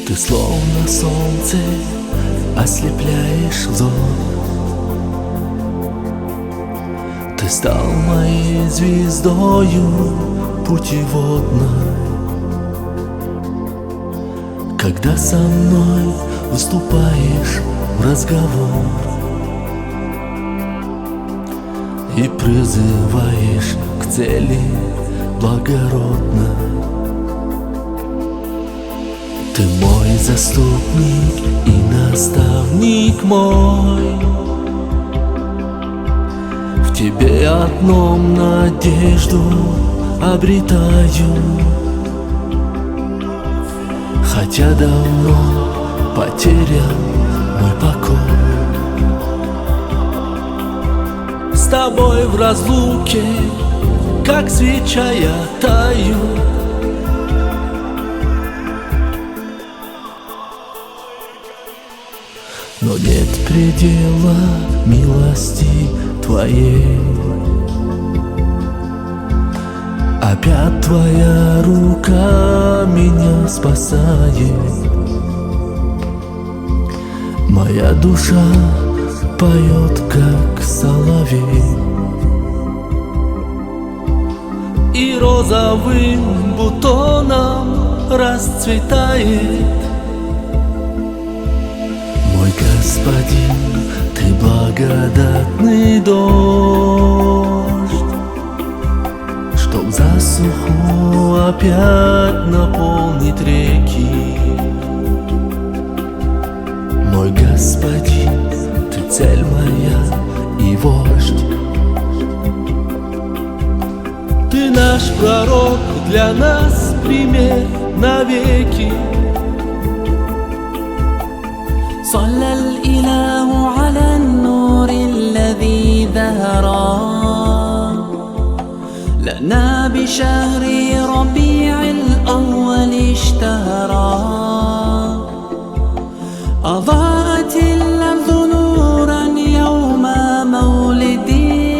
Ты словно солнце, ослепляешь взор. Ты стал моей звездою путеводной. Когда со мной выступаешь в разговор и призываешь к цели благородно, ты мой заступник и наставник мой. В тебе одном надежду обретаю, хотя давно потерян мой покой. С тобой в разлуке, как свеча, я таю. Но нет предела милости твоей. Опять твоя рука меня спасает. Моя душа поет, как соловей, и розовым бутоном расцветает. Мой господин, ты благодатный дождь, чтоб засуху опять наполнить реки. Мой господин, ты цель моя и вождь. Ты наш пророк, для нас пример навеки. صلى الإله على النور الذي ظهرا لنا بشهر ربيع الأول اشتهرا. أضاءت الأرض نورا يوم مولدي،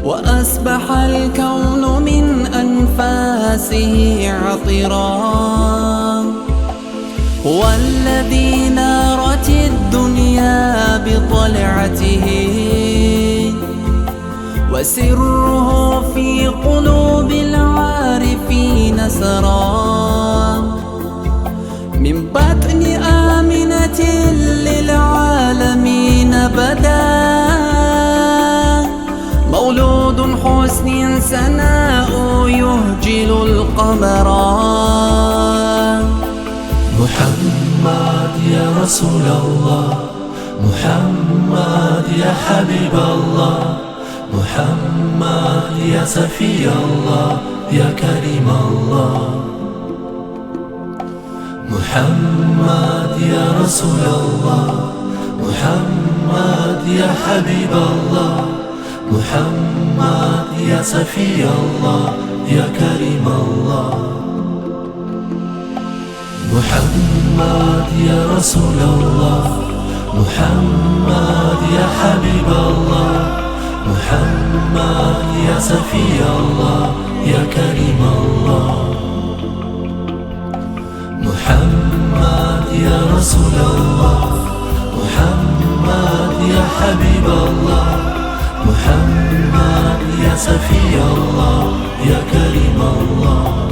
وأصبح الكون من أنفاسه عطرا. والذي نارت الدنيا بطلعته، وسره في قلوب العارفين سرى. من بطن آمنة للعالمين بدا، مولود حسن سناء يهجل القمر. محمد يا رسول الله، محمد يا حبيب الله، محمد يا صفي الله، يا كريم الله. محمد يا رسول الله، محمد يا حبيب الله، محمد يا صفي الله، يا كريم الله. محمد يا رسول الله، محمد يا حبيب الله، محمد يا صفي الله، يا كريم الله. محمد يا رسول الله، محمد يا حبيب الله، محمد يا صفي الله، يا كريم الله.